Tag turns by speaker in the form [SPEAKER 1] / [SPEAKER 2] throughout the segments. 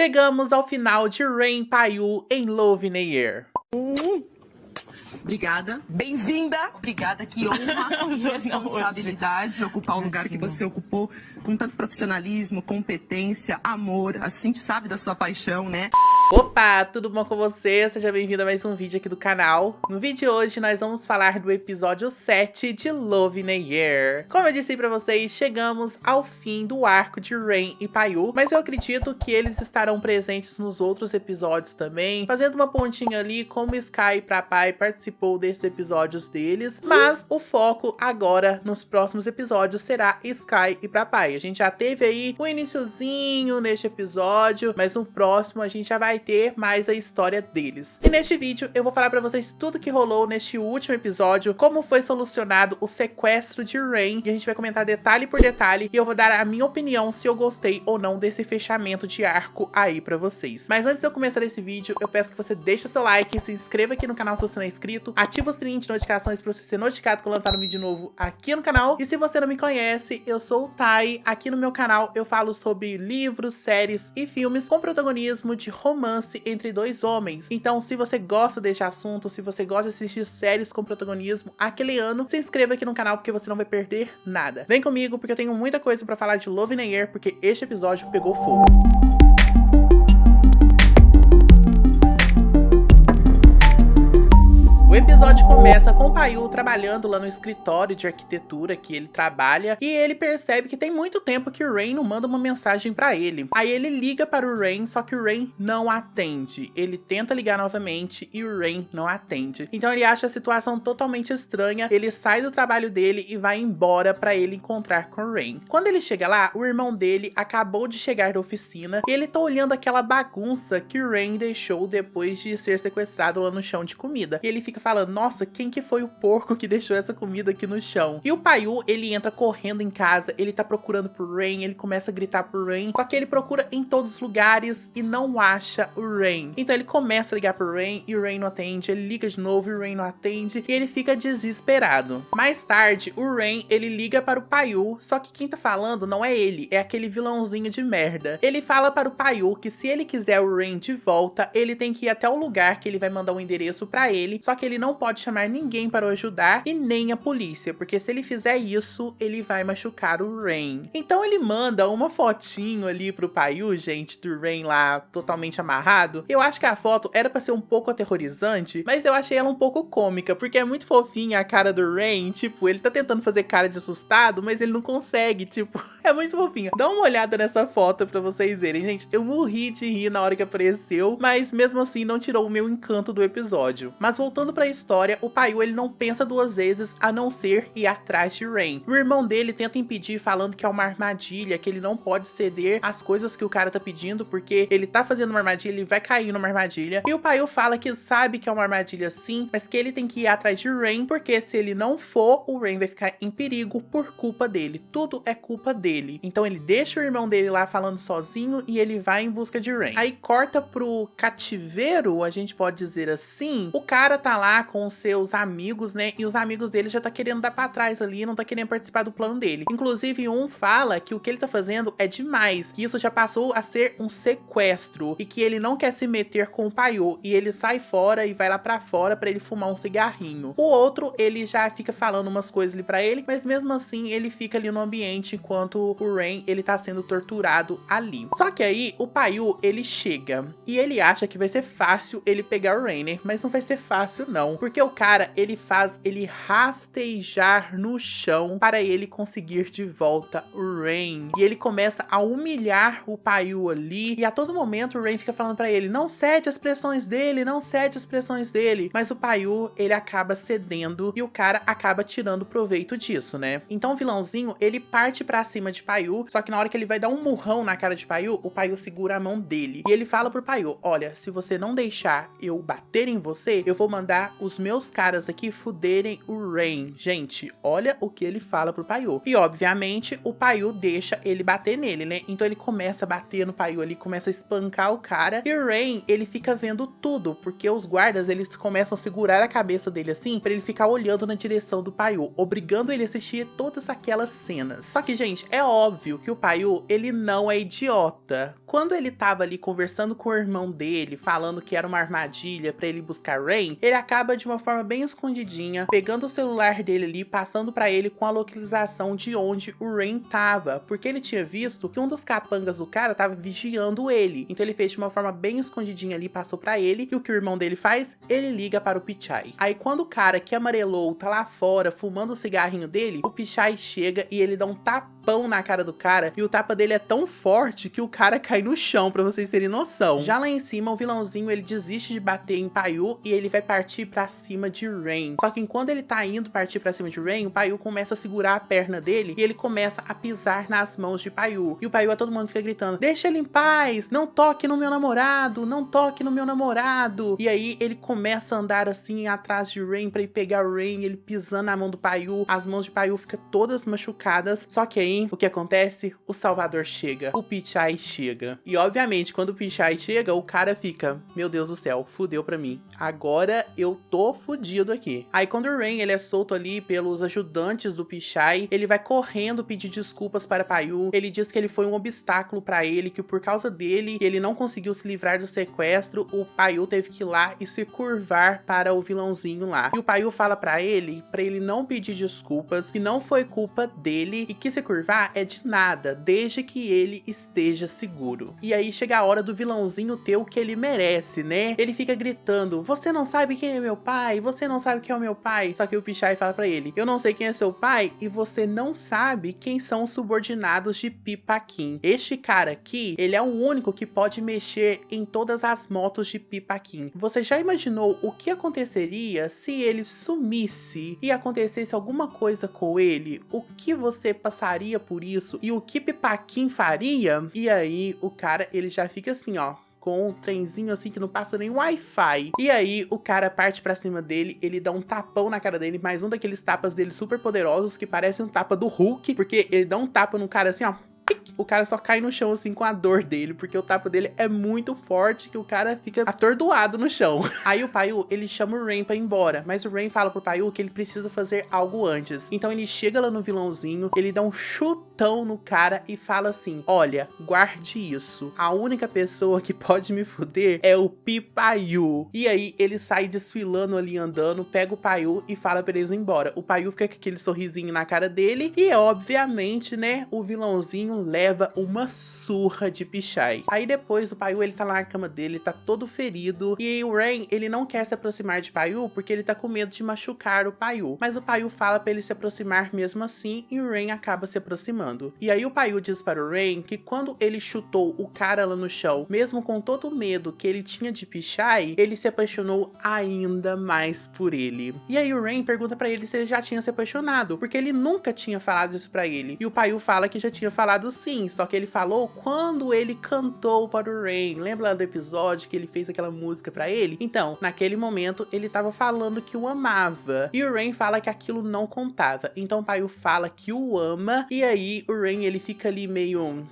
[SPEAKER 1] Chegamos ao final de Ren Paiu em Love in the Air.
[SPEAKER 2] Obrigada.
[SPEAKER 3] Bem-vinda!
[SPEAKER 2] Obrigada, que honra e responsabilidade ocupar o lugar que você ocupou com tanto profissionalismo, competência, amor. A gente sabe da sua paixão, né?
[SPEAKER 1] Opa, tudo bom com você? Seja bem-vindo a mais um vídeo aqui do canal. No vídeo de hoje nós vamos falar do episódio 7 de Love in the Air. Como eu disse pra vocês, chegamos ao fim do arco de Ren e Paiu, mas eu acredito que eles estarão presentes nos outros episódios também, fazendo uma pontinha ali como Sky e Papai participou desses episódios deles, mas o foco agora nos próximos episódios será Sky e Papai. A gente já teve aí um iniciozinho neste episódio, mas no próximo a gente já vai ter mais a história deles. E neste vídeo eu vou falar pra vocês tudo que rolou neste último episódio, como foi solucionado o sequestro de Ren, e a gente vai comentar detalhe por detalhe, e eu vou dar a minha opinião se eu gostei ou não desse fechamento de arco aí pra vocês. Mas antes de eu começar esse vídeo, eu peço que você deixe seu like, se inscreva aqui no canal se você não é inscrito, ativa o sininho de notificações pra você ser notificado quando lançar um vídeo novo aqui no canal. E se você não me conhece, eu sou o Tai. Aqui no meu canal eu falo sobre livros, séries e filmes com protagonismo de romance entre dois homens. Então, se você gosta deste assunto, se você gosta de assistir séries com protagonismo aqueleano, se inscreva aqui no canal porque você não vai perder nada. Vem comigo porque eu tenho muita coisa pra falar de Love in the Air, porque este episódio pegou fogo. O episódio começa com o Paiu trabalhando lá no escritório de arquitetura que ele trabalha, e ele percebe que tem muito tempo que o Ren não manda uma mensagem pra ele. Aí ele liga para o Ren, só que o Ren não atende. Ele tenta ligar novamente e o Ren não atende. Então ele acha a situação totalmente estranha, ele sai do trabalho dele e vai embora pra ele encontrar com o Ren. Quando ele chega lá, o irmão dele acabou de chegar da oficina e ele tá olhando aquela bagunça que o Ren deixou depois de ser sequestrado lá no chão de comida. E ele fica falando, nossa, quem que foi o porco que deixou essa comida aqui no chão? E o Paiu, ele entra correndo em casa, ele tá procurando por Ren, ele começa a gritar por Ren, só que ele procura em todos os lugares e não acha o Ren. Então ele começa a ligar por Ren e o Ren não atende, ele liga de novo e o Ren não atende, e ele fica desesperado. Mais tarde, o Ren, ele liga para o Paiu, só que quem tá falando não é ele, é aquele vilãozinho de merda. Ele fala para o Paiu que se ele quiser o Ren de volta, ele tem que ir até o lugar que ele vai mandar um endereço pra ele, só que ele não pode chamar ninguém para o ajudar e nem a polícia, porque se ele fizer isso, ele vai machucar o Ren. Então ele manda uma fotinho ali pro Paiu, gente, do Ren lá totalmente amarrado. Eu acho que a foto era pra ser um pouco aterrorizante, mas eu achei ela um pouco cômica, porque é muito fofinha a cara do Ren, tipo, ele tá tentando fazer cara de assustado, mas ele não consegue, tipo, é muito fofinha. Dá uma olhada nessa foto pra vocês verem, gente, eu morri de rir na hora que apareceu, mas mesmo assim não tirou o meu encanto do episódio. Mas voltando pra história, o Paiu, ele não pensa duas vezes a não ser ir atrás de Ren. O irmão dele tenta impedir, falando que é uma armadilha, que ele não pode ceder às coisas que o cara tá pedindo, porque ele tá fazendo uma armadilha, ele vai cair numa armadilha. E o Paiu fala que sabe que é uma armadilha sim, mas que ele tem que ir atrás de Ren, porque se ele não for, o Ren vai ficar em perigo por culpa dele. Tudo é culpa dele. Então ele deixa o irmão dele lá falando sozinho e ele vai em busca de Ren. Aí corta pro cativeiro, a gente pode dizer assim. O cara tá lá com os seus amigos, né? E os amigos dele já tá querendo dar pra trás ali, não tá querendo participar do plano dele. Inclusive, um fala que o que ele tá fazendo é demais, que isso já passou a ser um sequestro e que ele não quer se meter com o Paiu, e ele sai fora e vai lá pra fora pra ele fumar um cigarrinho. O outro, ele já fica falando umas coisas ali pra ele, mas mesmo assim ele fica ali no ambiente enquanto o Ren, ele tá sendo torturado ali. Só que aí, o Paiu, ele chega e ele acha que vai ser fácil ele pegar o Ren, né? Mas não vai ser fácil não, porque o cara, ele faz ele rastejar no chão para ele conseguir de volta o Ren. E ele começa a humilhar o Paiu ali, e a todo momento o Ren fica falando pra ele, não cede as pressões dele, não cede as pressões dele. Mas o Paiu, ele acaba cedendo e o cara acaba tirando proveito disso, né? Então o vilãozinho, ele parte pra cima de Paiu, só que na hora que ele vai dar um murrão na cara de Paiu, o Paiu segura a mão dele. E ele fala pro Paiu, olha, se você não deixar eu bater em você, eu vou mandar os meus caras aqui fuderem o Ren. Gente, olha o que ele fala pro Paiu. E obviamente o Paiu deixa ele bater nele, né? Então ele começa a bater no Paiu ali, começa a espancar o cara. E o Ren, ele fica vendo tudo, porque os guardas, eles começam a segurar a cabeça dele assim, pra ele ficar olhando na direção do Paiu, obrigando ele a assistir todas aquelas cenas. Só que, gente, é óbvio que o Paiu, ele não é idiota. Quando ele tava ali conversando com o irmão dele, falando que era uma armadilha pra ele buscar Rain, ele acaba de uma forma bem escondidinha, pegando o celular dele ali, passando pra ele com a localização de onde o Rain tava, porque ele tinha visto que um dos capangas do cara tava vigiando ele. Então ele fez de uma forma bem escondidinha ali, passou pra ele, e o que o irmão dele faz? Ele liga para o Pichai. Aí quando o cara que amarelou tá lá fora, fumando o cigarrinho dele, o Pichai chega e ele dá um tapão na cara do cara, e o tapa dele é tão forte que o cara cai no chão, pra vocês terem noção. Já lá em cima, o vilãozinho, ele desiste de bater em Paiu e ele vai partir pra cima de Rain. Só que enquanto ele tá indo partir pra cima de Rain, o Paiu começa a segurar a perna dele e ele começa a pisar nas mãos de Paiu. E o Paiu, a todo mundo fica gritando, deixa ele em paz, não toque no meu namorado, não toque no meu namorado. E aí ele começa a andar assim atrás de Rain pra ir pegar Rain, ele pisando na mão do Paiu, as mãos de Paiu ficam todas machucadas. Só que aí, o que acontece? O Salvador chega, o Pichai chega. E obviamente, quando o Pichai chega, o cara fica, meu Deus do céu, fudeu pra mim. Agora eu tô fudido aqui. Aí quando o Rain, ele é solto ali pelos ajudantes do Pichai, ele vai correndo pedir desculpas para Paiu. Ele diz que ele foi um obstáculo pra ele, que por causa dele, ele não conseguiu se livrar do sequestro, o Paiu teve que ir lá e se curvar para o vilãozinho lá. E o Paiu fala pra ele não pedir desculpas, que não foi culpa dele e que se curvar é de nada, desde que ele esteja seguro. E aí chega a hora do vilãozinho ter o que ele merece, né? Ele fica gritando, você não sabe quem é meu pai? Você não sabe quem é o meu pai? Só que o Pichai fala pra ele, eu não sei quem é seu pai e você não sabe quem são os subordinados de Pipaquim. Este cara aqui, ele é o único que pode mexer em todas as motos de Pipaquim. Você já imaginou o que aconteceria se ele sumisse e acontecesse alguma coisa com ele? O que você passaria por isso? E o que Pipaquim faria? E aí o cara, ele já fica assim, ó, com um trenzinho assim que não passa nem Wi-Fi. E aí o cara parte pra cima dele, ele dá um tapão na cara dele, mais um daqueles tapas dele super poderosos que parece um tapa do Hulk, porque ele dá um tapa no cara assim, ó. O cara só cai no chão assim com a dor dele, porque o tapa dele é muito forte que o cara fica atordoado no chão. Aí o Paiu, ele chama o Rain pra ir embora, mas o Rain fala pro Paiu que ele precisa fazer algo antes. Então ele chega lá no vilãozinho, ele dá um chutão no cara e fala assim, olha, guarde isso. A única pessoa que pode me fuder é o Pipaiu. E aí ele sai desfilando ali andando, pega o Paiu e fala pra eles ir embora. O Paiu fica com aquele sorrisinho na cara dele e obviamente, né, o vilãozinho leva uma surra de Pichai. Aí depois o Paiu, ele tá lá na cama dele, tá todo ferido, e aí o Rain, ele não quer se aproximar de Paiu porque ele tá com medo de machucar o Paiu. Mas o Paiu fala pra ele se aproximar mesmo assim, e o Rain acaba se aproximando. E aí o Paiu diz para o Rain que quando ele chutou o cara lá no chão, mesmo com todo o medo que ele tinha de Pichai, ele se apaixonou ainda mais por ele. E aí o Rain pergunta pra ele se ele já tinha se apaixonado, porque ele nunca tinha falado isso pra ele. E o Paiu fala que já tinha falado sim, só que ele falou quando ele cantou para o Rain. Lembra lá do episódio que ele fez aquela música pra ele? Então, naquele momento, ele tava falando que o amava. E o Rain fala que aquilo não contava. Então o Paiu fala que o ama, e aí o Rain, ele fica ali meio...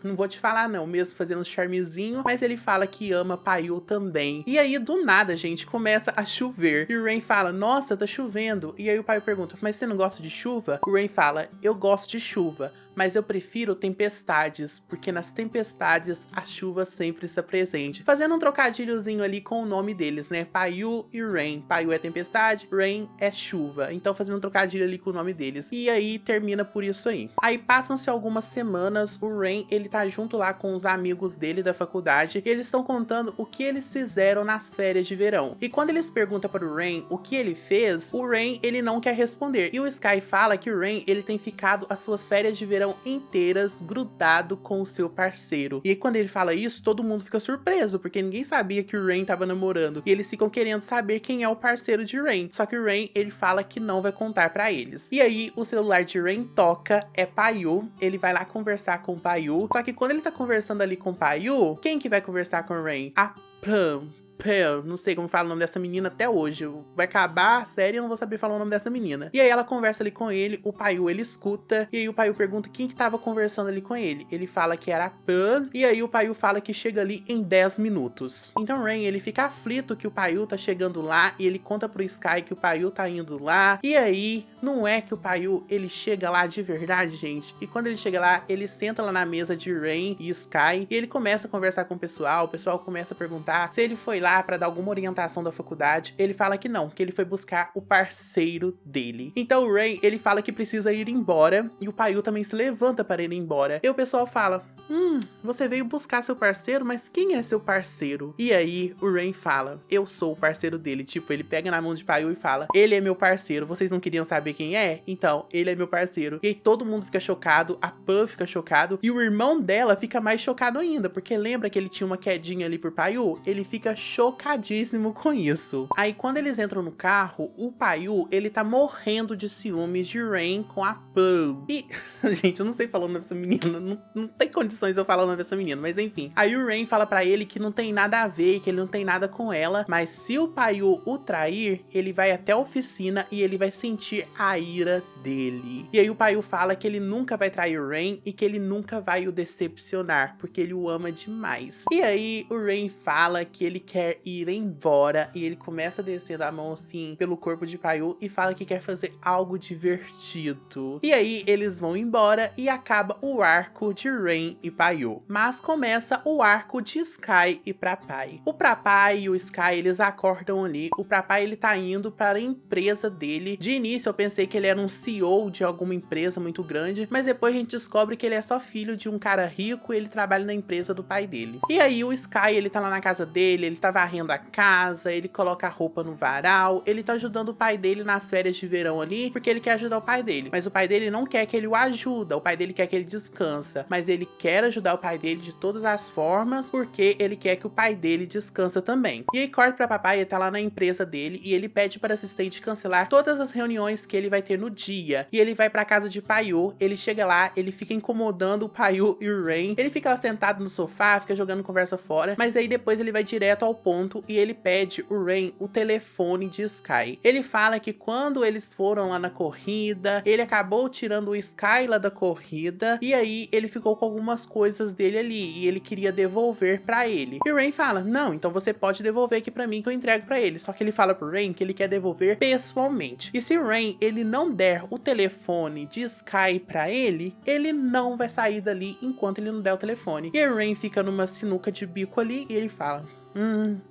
[SPEAKER 1] não vou te falar não, mesmo fazendo um charmezinho, mas ele fala que ama Paiu também. E aí, do nada, gente, começa a chover. E o Rain fala, nossa, tá chovendo. E aí o Paiu pergunta, mas você não gosta de chuva? O Rain fala, eu gosto de chuva, mas eu prefiro tempestades, porque nas tempestades a chuva sempre está presente. Fazendo um trocadilhozinho ali com o nome deles, né? Paiu e Rain. Paiu é tempestade, Rain é chuva. Então fazendo um trocadilho ali com o nome deles. E aí termina por isso aí. Aí passam-se algumas semanas, o Rain, ele tá junto lá com os amigos dele da faculdade, e eles estão contando o que eles fizeram nas férias de verão. E quando eles perguntam para o Rain o que ele fez, o Rain, ele não quer responder. E o Sky fala que o Rain, ele tem ficado as suas férias de verão inteiras grudado com o seu parceiro. E aí, quando ele fala isso, todo mundo fica surpreso, porque ninguém sabia que o Rain tava namorando. E eles ficam querendo saber quem é o parceiro de Rain. Só que o Rain, ele fala que não vai contar pra eles. E aí, o celular de Rain toca, é Paiu. Ele vai lá conversar com o Paiu. Só que quando ele tá conversando ali com o Paiu, quem que vai conversar com o Rain? A Pearl, não sei como fala o nome dessa menina até hoje. Vai acabar a série e eu não vou saber falar o nome dessa menina. E aí ela conversa ali com ele, o Paiu ele escuta, e aí o Paiu pergunta quem que tava conversando ali com ele. Ele fala que era a Pearl, e aí o Paiu fala que chega ali em 10 minutos. Então Rain, ele fica aflito que o Paiu tá chegando lá, e ele conta pro Sky que o Paiu tá indo lá, e aí, não é que o Paiu, ele chega lá de verdade, gente. E quando ele chega lá, ele senta lá na mesa de Rain e Sky, e ele começa a conversar com o pessoal começa a perguntar se ele foi lá pra dar alguma orientação da faculdade. Ele fala que não, que ele foi buscar o parceiro dele. Então o Rain, ele fala que precisa ir embora, e o Paiu também se levanta para ir embora. E o pessoal fala, você veio buscar seu parceiro, mas quem é seu parceiro? E aí o Rain fala, eu sou o parceiro dele. Tipo, ele pega na mão de Paiu e fala, ele é meu parceiro, vocês não queriam saber quem é? Então, ele é meu parceiro. E aí todo mundo fica chocado, a Pan fica chocado, e o irmão dela fica mais chocado ainda, porque lembra que ele tinha uma quedinha ali por Paiu? Ele fica chocadíssimo com isso. Aí quando eles entram no carro, o Paiu, ele tá morrendo de ciúmes de Rain com a Pan. E, gente, eu não sei falar o nome dessa menina, não tem condições de eu falar o nome dessa menina, mas enfim. Aí o Rain fala pra ele que não tem nada a ver, que ele não tem nada com ela, mas se o Paiu o trair, ele vai até a oficina e ele vai sentir a ira dele. E aí o Paiu fala que ele nunca vai trair o Rain e que ele nunca vai o decepcionar, porque ele o ama demais. E aí o Rain fala que ele quer ir embora e ele começa a descer a mão assim pelo corpo de Paiu e fala que quer fazer algo divertido. E aí eles vão embora e acaba o arco de Rain e Paiu. Mas começa o arco de Sky e Prapai. O Prapai e o Sky, eles acordam ali. O Prapai, ele tá indo para a empresa dele. De início eu pensei que ele era um CEO de alguma empresa muito grande, mas depois a gente descobre que ele é só filho de um cara rico e ele trabalha na empresa do pai dele. E aí o Sky, ele tá lá na casa dele, ele tá varrendo a casa, ele coloca a roupa no varal, ele tá ajudando o pai dele nas férias de verão ali, porque ele quer ajudar o pai dele. Mas o pai dele não quer que ele o ajuda, o pai dele quer que ele descansa, mas ele quer ajudar o pai dele de todas as formas, porque ele quer que o pai dele descansa também. E aí corta pra papai, ele tá lá na empresa dele e ele pede para assistente cancelar todas as reuniões que ele vai ter no dia. E ele vai pra casa de Paiu, ele chega lá, ele fica incomodando o Paiu e o Rain, ele fica lá sentado no sofá, fica jogando conversa fora, mas aí depois ele vai direto ao ponto e ele pede o Rain o telefone de Sky. Ele fala que quando eles foram lá na corrida, ele acabou tirando o Sky lá da corrida, e aí ele ficou com algumas coisas dele ali, e ele queria devolver pra ele. E o Rain fala, não, então você pode devolver aqui pra mim que eu entrego pra ele. Só que ele fala pro Rain que ele quer devolver pessoalmente. E se o Rain, ele não der o telefone de Sky pra ele, ele não vai sair dali enquanto ele não der o telefone. E o Rain fica numa sinuca de bico ali, e ele fala,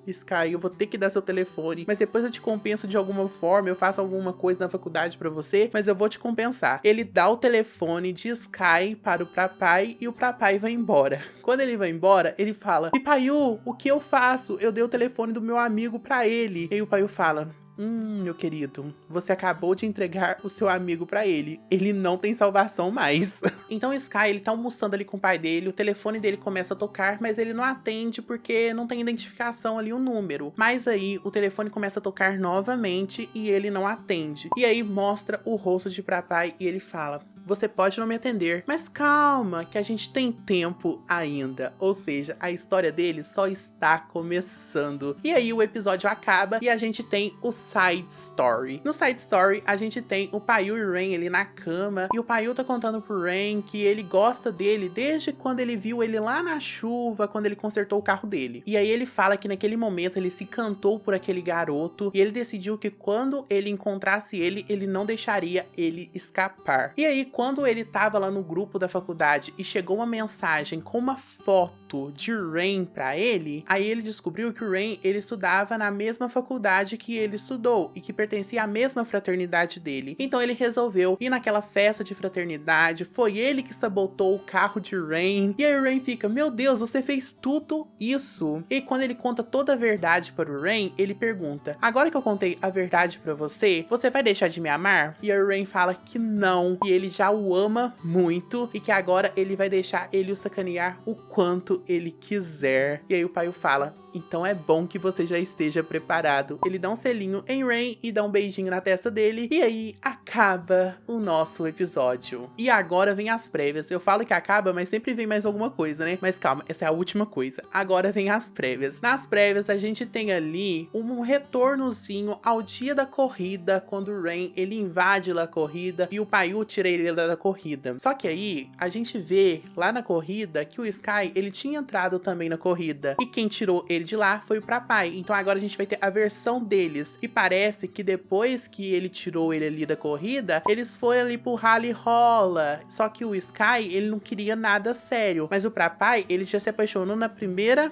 [SPEAKER 1] Sky, eu vou ter que dar seu telefone, mas depois eu te compenso de alguma forma, eu faço alguma coisa na faculdade pra você, mas eu vou te compensar. Ele dá o telefone de Sky para o Prapai e o Prapai vai embora. Quando ele vai embora, ele fala, e Paiu, o que eu faço? Eu dei o telefone do meu amigo pra ele. E o Paiu fala, meu querido, você acabou de entregar o seu amigo pra ele. Ele não tem salvação mais. Então o Sky, ele tá almoçando ali com o pai dele, o telefone dele começa a tocar, mas ele não atende porque não tem identificação ali o número. Mas aí o telefone começa a tocar novamente e ele não atende. E aí mostra o rosto de Prapai e ele fala, você pode não me atender, mas calma, que a gente tem tempo ainda. Ou seja, a história dele só está começando. E aí o episódio acaba e a gente tem o Side Story. No Side Story, a gente tem o Paiu e o Rain ali na cama, e o Paiu tá contando pro Rain que ele gosta dele desde quando ele viu ele lá na chuva, quando ele consertou o carro dele. E aí ele fala que naquele momento ele se encantou por aquele garoto, e ele decidiu que quando ele encontrasse ele, ele não deixaria ele escapar. E aí, quando ele tava lá no grupo da faculdade e chegou uma mensagem com uma foto de Rain pra ele, aí ele descobriu que o Rain, ele estudava na mesma faculdade que ele estudou e que pertencia à mesma fraternidade dele. Então ele resolveu ir naquela festa de fraternidade, foi ele que sabotou o carro de Rain. E aí o Rain fica, meu Deus, você fez tudo isso? E quando ele conta toda a verdade para o Rain, ele pergunta, agora que eu contei a verdade pra você, você vai deixar de me amar? E aí o Rain fala que não, que ele já o ama muito e que agora ele vai deixar ele o sacanear o quanto ele quiser. E aí o Paiô fala, então é bom que você já esteja preparado. Ele dá um selinho em Rain e dá um beijinho na testa dele. E aí acaba o nosso episódio. E agora vem as prévias. Eu falo que acaba, mas sempre vem mais alguma coisa, né? Mas calma, essa é a última coisa. Agora vem as prévias. Nas prévias a gente tem ali um retornozinho ao dia da corrida, quando o Rain ele invade lá a corrida e o Paiô tira ele da corrida. Só que aí a gente vê lá na corrida que o Sky ele tinha entrado também na corrida e quem tirou ele de lá foi o Papai. Então agora a gente vai ter a versão deles e parece que depois que ele tirou ele ali da corrida, eles foram ali pro rally rola. Só que o Sky ele não queria nada sério, mas o Papai ele já se apaixonou na primeira.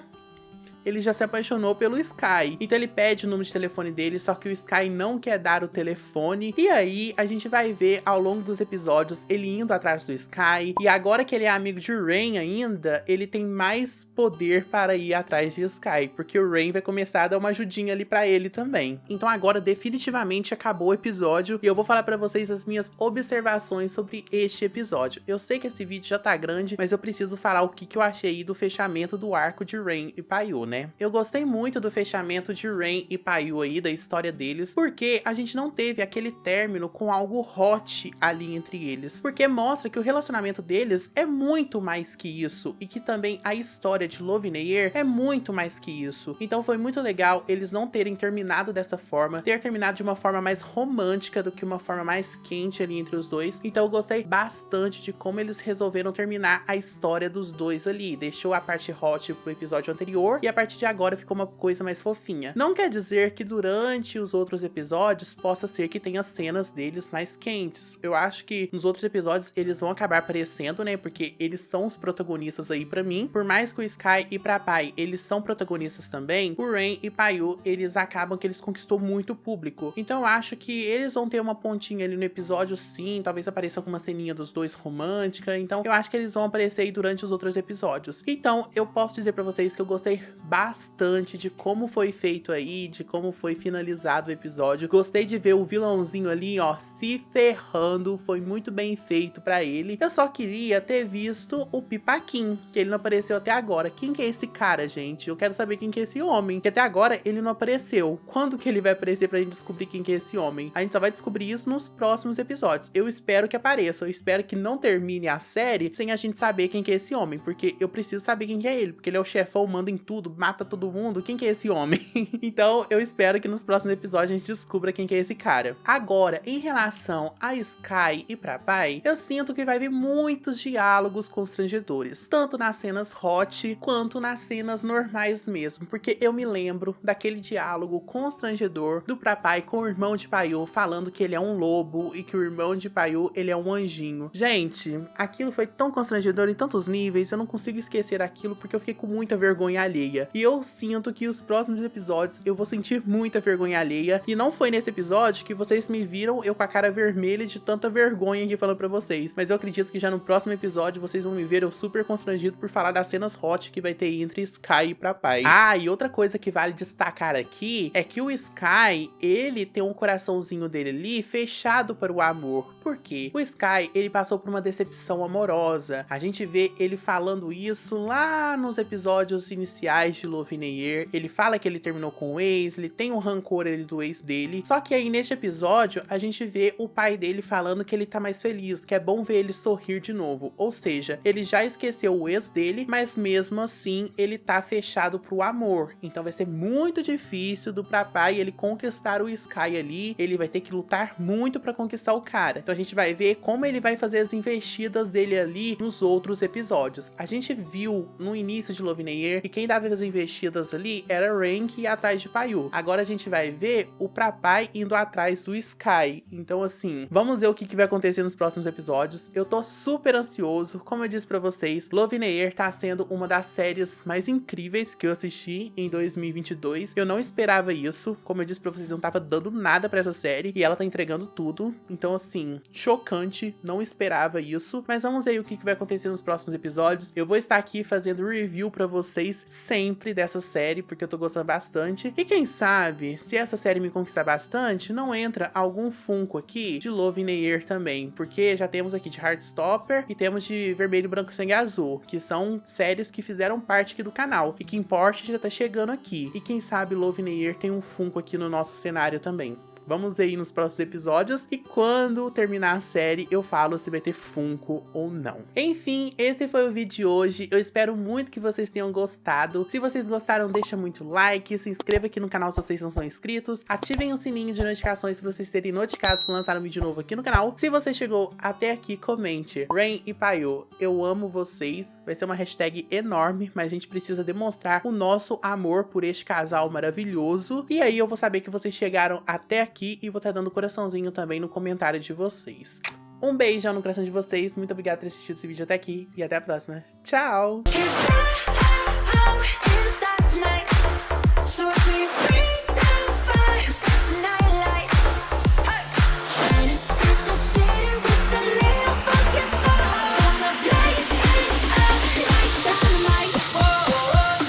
[SPEAKER 1] Ele já se apaixonou pelo Sky. Então ele pede o número de telefone dele, só que o Sky não quer dar o telefone. E aí a gente vai ver ao longo dos episódios ele indo atrás do Sky. E agora que ele é amigo de Rain ainda, ele tem mais poder para ir atrás de Sky, porque o Rain vai começar a dar uma ajudinha ali pra ele também. Então agora definitivamente acabou o episódio e eu vou falar pra vocês as minhas observações sobre este episódio. Eu sei que esse vídeo já tá grande, mas eu preciso falar o que eu achei do fechamento do arco de Rain e Paiô, né? Eu gostei muito do fechamento de Rain e Paiô aí, da história deles, porque a gente não teve aquele término com algo hot ali entre eles, porque mostra que o relacionamento deles é muito mais que isso, e que também a história de Love in the Air é muito mais que isso. Então foi muito legal eles não terem terminado dessa forma, ter terminado de uma forma mais romântica do que uma forma mais quente ali entre os dois. Então eu gostei bastante de como eles resolveram terminar a história dos dois ali, deixou a parte hot pro episódio anterior e a partir de agora ficou uma coisa mais fofinha. Não quer dizer que durante os outros episódios possa ser que tenha cenas deles mais quentes. Eu acho que nos outros episódios eles vão acabar aparecendo, né? Porque eles são os protagonistas aí pra mim. Por mais que o Sky e Papai eles são protagonistas também, o Rain e Paiô eles acabam que eles conquistou muito público. Então eu acho que eles vão ter uma pontinha ali no episódio sim, talvez apareça alguma ceninha dos dois romântica. Então eu acho que eles vão aparecer aí durante os outros episódios. Então eu posso dizer pra vocês que eu gostei bastante de como foi feito aí, de como foi finalizado o episódio. Gostei de ver o vilãozinho ali, ó, se ferrando. Foi muito bem feito pra ele. Eu só queria ter visto o Pipaquim, que ele não apareceu até agora. Quem que é esse cara, gente? Eu quero saber quem que é esse homem, que até agora ele não apareceu. Quando que ele vai aparecer pra gente descobrir quem que é esse homem? A gente só vai descobrir isso nos próximos episódios. Eu espero que apareça. Eu espero que não termine a série sem a gente saber quem que é esse homem, porque eu preciso saber quem que é ele, porque ele é o chefão, manda em tudo, mata todo mundo. Quem que é esse homem? Então eu espero que nos próximos episódios a gente descubra quem que é esse cara. Agora, em relação a Sky e Papai, eu sinto que vai vir muitos diálogos constrangedores, tanto nas cenas hot quanto nas cenas normais mesmo, porque eu me lembro daquele diálogo constrangedor do Papai com o irmão de Paiô falando que ele é um lobo e que o irmão de Paiô ele é um anjinho. Gente, aquilo foi tão constrangedor em tantos níveis, eu não consigo esquecer aquilo porque eu fiquei com muita vergonha alheia. E eu sinto que os próximos episódios eu vou sentir muita vergonha alheia. E não foi nesse episódio que vocês me viram eu com a cara vermelha de tanta vergonha aqui falando pra vocês. Mas eu acredito que já no próximo episódio vocês vão me ver eu super constrangido por falar das cenas hot que vai ter entre Sky e Papai. Ah, e outra coisa que vale destacar aqui é que o Sky, ele tem um coraçãozinho dele ali fechado para o amor. Por quê? O Sky, ele passou por uma decepção amorosa. A gente vê ele falando isso lá nos episódios iniciais de Love in the Air. Ele fala que ele terminou com o ex, ele tem um rancor ali do ex dele. Só que aí neste episódio a gente vê o pai dele falando que ele tá mais feliz, que é bom ver ele sorrir de novo. Ou seja, ele já esqueceu o ex dele, mas mesmo assim ele tá fechado pro amor. Então vai ser muito difícil do Papai ele conquistar o Sky ali. Ele vai ter que lutar muito pra conquistar o cara. Então a gente vai ver como ele vai fazer as investidas dele ali nos outros episódios. A gente viu no início de Love in the Air que quem dava as investidas ali era Rain que ia atrás de Paiô. Agora a gente vai ver o Papai indo atrás do Sky. Então assim, vamos ver o que vai acontecer nos próximos episódios. Eu tô super ansioso. Como eu disse pra vocês, Love in the Air tá sendo uma das séries mais incríveis que eu assisti em 2022. Eu não esperava isso. Como eu disse pra vocês, eu não tava dando nada pra essa série e ela tá entregando tudo. Então assim, chocante, não esperava isso. Mas vamos ver o que vai acontecer nos próximos episódios. Eu vou estar aqui fazendo review pra vocês sempre. sempre dessa série, porque eu tô gostando bastante. E quem sabe, se essa série me conquistar bastante, não entra algum Funko aqui de Love in the Air também, porque já temos aqui de Heartstopper e temos de Vermelho, Branco, Sangue Azul, que são séries que fizeram parte aqui do canal, e que importe já tá chegando aqui. E quem sabe Love in the Air tem um Funko aqui no nosso cenário também. Vamos ver aí nos próximos episódios, e quando terminar a série eu falo se vai ter Funko ou não. Enfim, esse foi o vídeo de hoje. Eu espero muito que vocês tenham gostado. Se vocês gostaram, deixa muito like, se inscreva aqui no canal se vocês não são inscritos, ativem o sininho de notificações para vocês serem notificados quando lançar um vídeo novo aqui no canal. Se você chegou até aqui, comente: Rain e Payu, eu amo vocês. Vai ser uma hashtag enorme, mas a gente precisa demonstrar o nosso amor por este casal maravilhoso. E aí eu vou saber que vocês chegaram até aqui e vou estar dando coraçãozinho também no comentário de vocês. Um beijão no coração de vocês, muito obrigada por ter assistido esse vídeo até aqui e até a próxima. Tchau!